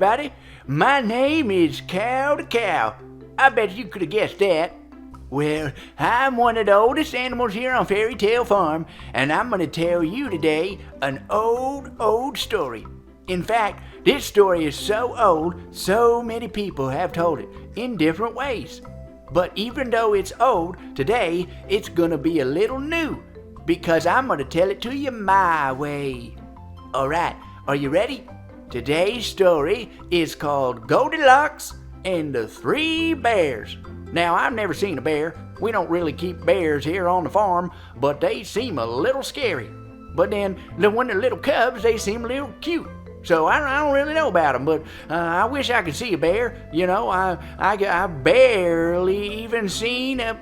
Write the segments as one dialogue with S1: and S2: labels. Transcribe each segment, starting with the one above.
S1: everybody. My name is Cow the Cow. I bet you could have guessed that. Well, I'm one of the oldest animals here on Fairy Tale Farm, and I'm going to tell you today an old story. In fact, this story is so old, so many people have told it in different ways. But even though it's old, today it's going to be a little new, because I'm going to tell it to you my way. Alright, are you ready? Today's story is called Goldilocks and the Three Bears. Now, I've never seen a bear. We don't really keep bears here on the farm, but they seem a little scary. But then, when they're little cubs, they seem a little cute. So I don't really know about them, but I wish I could see a bear. You know, I barely even seen a...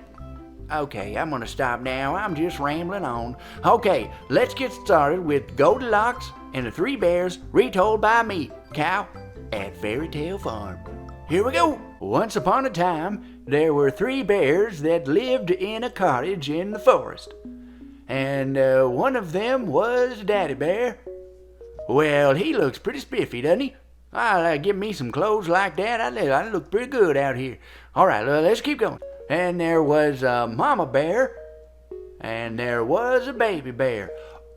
S1: Okay, I'm gonna stop now. I'm just rambling on. Okay, let's get started with Goldilocks and the Three Bears, retold by me, Cow, at Fairy Tale Farm. Here we go. Once upon a time, there were three bears that lived in a cottage in the forest. And one of them was Daddy Bear. Well, he looks pretty spiffy, doesn't he? I'll give me some clothes like that. I look pretty good out here. All right, let's keep going. And there was a Mama Bear, and there was a Baby Bear.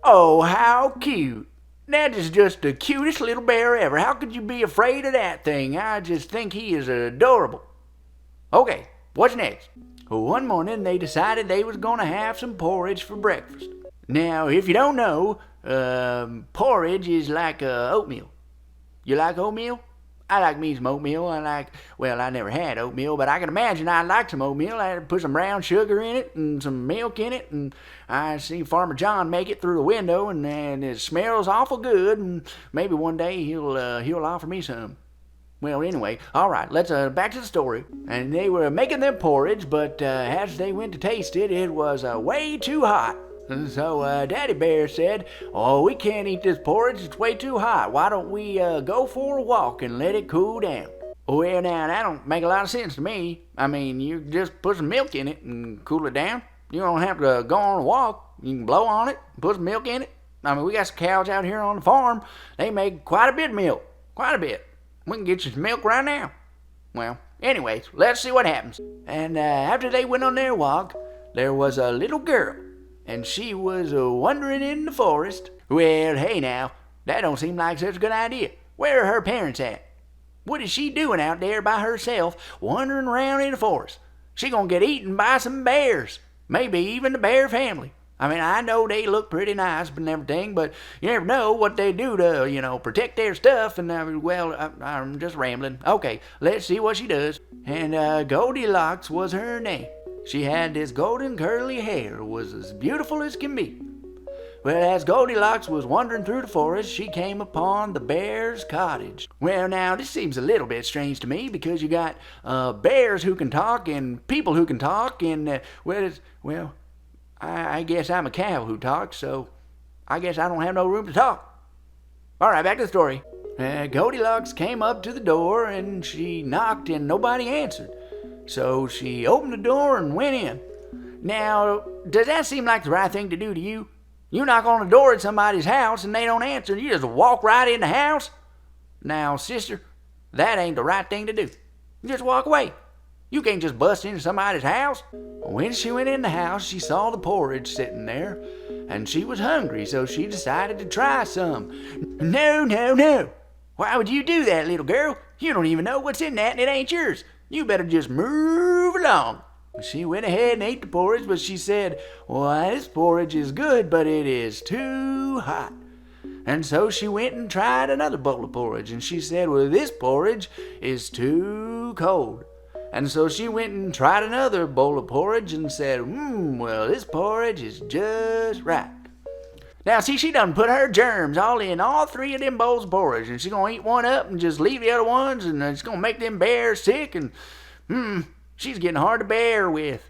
S1: Oh, how cute. That is just the cutest little bear ever. How could you be afraid of that thing? I just think he is adorable. Okay, what's next? One morning, they decided they was going to have some porridge for breakfast. Now, if you don't know, porridge is like oatmeal. You like oatmeal? I like me some oatmeal. I never had oatmeal, but I can imagine I'd like some oatmeal. I'd put some brown sugar in it and some milk in it, and I see Farmer John make it through the window, and it smells awful good, and maybe one day he'll offer me some. Well, anyway, all right, let's back to the story. And they were making their porridge, but as they went to taste it, it was way too hot. And so Daddy Bear said, "Oh, we can't eat this porridge. It's way too hot. Why don't we go for a walk and let it cool down?" Well, now, that don't make a lot of sense to me. I mean, you just put some milk in it and cool it down. You don't have to go on a walk. You can blow on it, put some milk in it. I mean, we got some cows out here on the farm. They make quite a bit of milk. Quite a bit. We can get you some milk right now. Well, anyways, let's see what happens. And after they went on their walk, there was a little girl. And she was wandering in the forest. Well, hey now, that don't seem like such a good idea. Where are her parents at? What is she doing out there by herself, wandering around in the forest? She gonna get eaten by some bears, maybe even the bear family. I mean, I know they look pretty nice and everything, but you never know what they do to, protect their stuff. And, I'm just rambling. Okay, let's see what she does. And Goldilocks was her name. She had this golden curly hair, was as beautiful as can be. Well, as Goldilocks was wandering through the forest, she came upon the bear's cottage. Well, now, this seems a little bit strange to me, because you got bears who can talk and people who can talk, and, I guess I'm a cow who talks, so I guess I don't have no room to talk. All right, back to the story. Goldilocks came up to the door, and she knocked, and nobody answered. So she opened the door and went in. Now, does that seem like the right thing to do to you? You knock on the door at somebody's house and they don't answer, and you just walk right in the house? Now, sister, that ain't the right thing to do. You just walk away. You can't just bust into somebody's house. When she went in the house, she saw the porridge sitting there, and she was hungry, so she decided to try some. No. Why would you do that, little girl? You don't even know what's in that, and it ain't yours. You better just move along. She went ahead and ate the porridge, but she said, "Well, this porridge is good, but it is too hot." And so she went and tried another bowl of porridge, and she said, "Well, this porridge is too cold." And so she went and tried another bowl of porridge and said, "Well, this porridge is just right." Now, see, she done put her germs all in all three of them bowls of porridge, and she's going to eat one up and just leave the other ones, and it's going to make them bears sick, and, she's getting hard to bear with,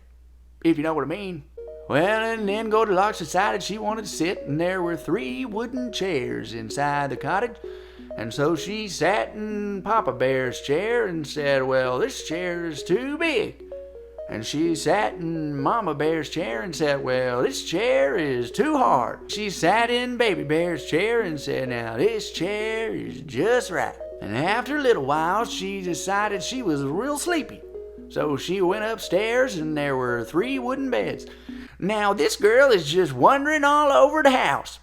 S1: if you know what I mean. Well, and then Goldilocks decided she wanted to sit, and there were 3 wooden chairs inside the cottage, and so she sat in Papa Bear's chair and said, "Well, this chair is too big." And she sat in Mama Bear's chair and said, "Well, this chair is too hard." She sat in Baby Bear's chair and said, "Now, this chair is just right." And after a little while, she decided she was real sleepy. So she went upstairs and there were 3 wooden beds. Now this girl is just wandering all over the house.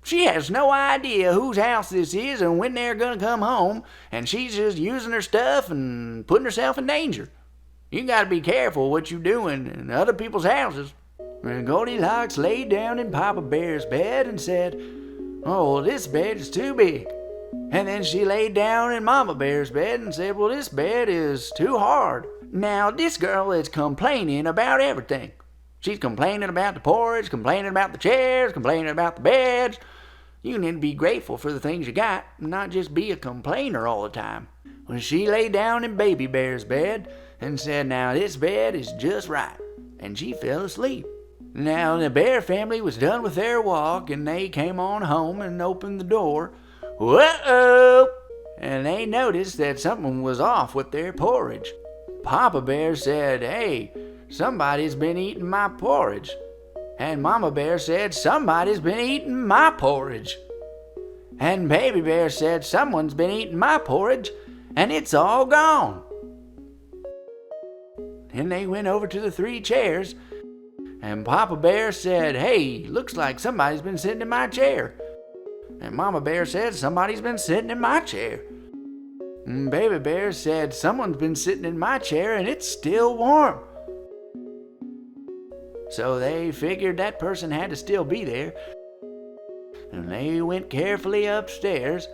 S1: She has no idea whose house this is and when they're going to come home, and she's just using her stuff and putting herself in danger. You got to be careful what you're doing in other people's houses. And Goldilocks laid down in Papa Bear's bed and said, "Oh, this bed is too big." And then she laid down in Mama Bear's bed and said, "Well, this bed is too hard." Now, this girl is complaining about everything. She's complaining about the porridge, complaining about the chairs, complaining about the beds. You need to be grateful for the things you got, and not just be a complainer all the time. Well, she lay down in Baby Bear's bed and said, "Now, this bed is just right." And she fell asleep. Now, the Bear family was done with their walk, and they came on home and opened the door. Whoa! And they noticed that something was off with their porridge. Papa Bear said, "Hey, somebody's been eating my porridge." And Mama Bear said, "Somebody's been eating my porridge." And Baby Bear said, "Someone's been eating my porridge, and it's all gone." Then they went over to the 3 chairs, and Papa Bear said, "Hey, looks like somebody's been sitting in my chair." And Mama Bear said, "Somebody's been sitting in my chair." And Baby Bear said, "Someone's been sitting in my chair and it's still warm." So they figured that person had to still be there. And they went carefully upstairs.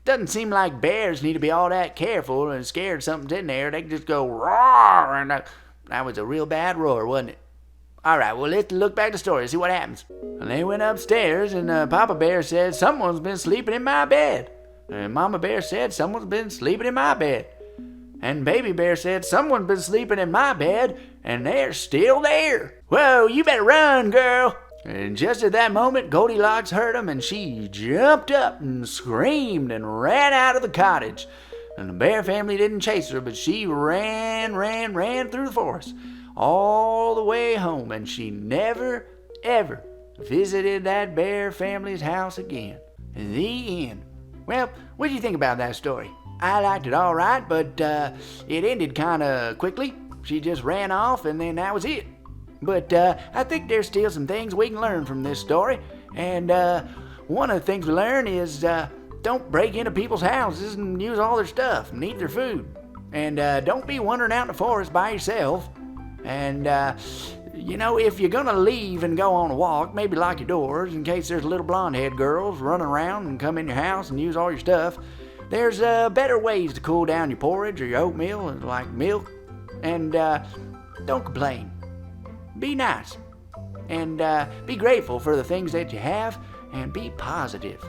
S1: Doesn't seem like bears need to be all that careful and scared something's in there. They can just go roar, and that was a real bad roar, wasn't it? All right, well, let's look back at the story and see what happens. And they went upstairs, and Papa Bear said, "Someone's been sleeping in my bed." And Mama Bear said, "Someone's been sleeping in my bed." And Baby Bear said, "Someone's been sleeping in my bed, and they're still there." "Whoa, you better run, girl." And just at that moment, Goldilocks heard them, and she jumped up and screamed and ran out of the cottage. And the Bear family didn't chase her, but she ran through the forest all the way home, and she never, ever visited that Bear family's house again. The end. Well, what do you think about that story? I liked it all right, but it ended kind of quickly. She just ran off, and then that was it. But I think there's still some things we can learn from this story. And one of the things we learn is don't break into people's houses and use all their stuff and eat their food. And don't be wandering out in the forest by yourself. And, if you're going to leave and go on a walk, maybe lock your doors in case there's little blonde-head girls running around and come in your house and use all your stuff. There's better ways to cool down your porridge or your oatmeal, like milk. And don't complain. Be nice. And be grateful for the things that you have, and be positive.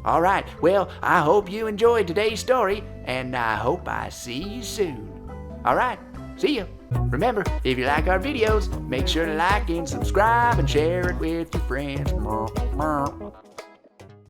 S1: All right, well, I hope you enjoyed today's story, and I hope I see you soon. All right, see ya. Remember, if you like our videos, make sure to like and subscribe and share it with your friends.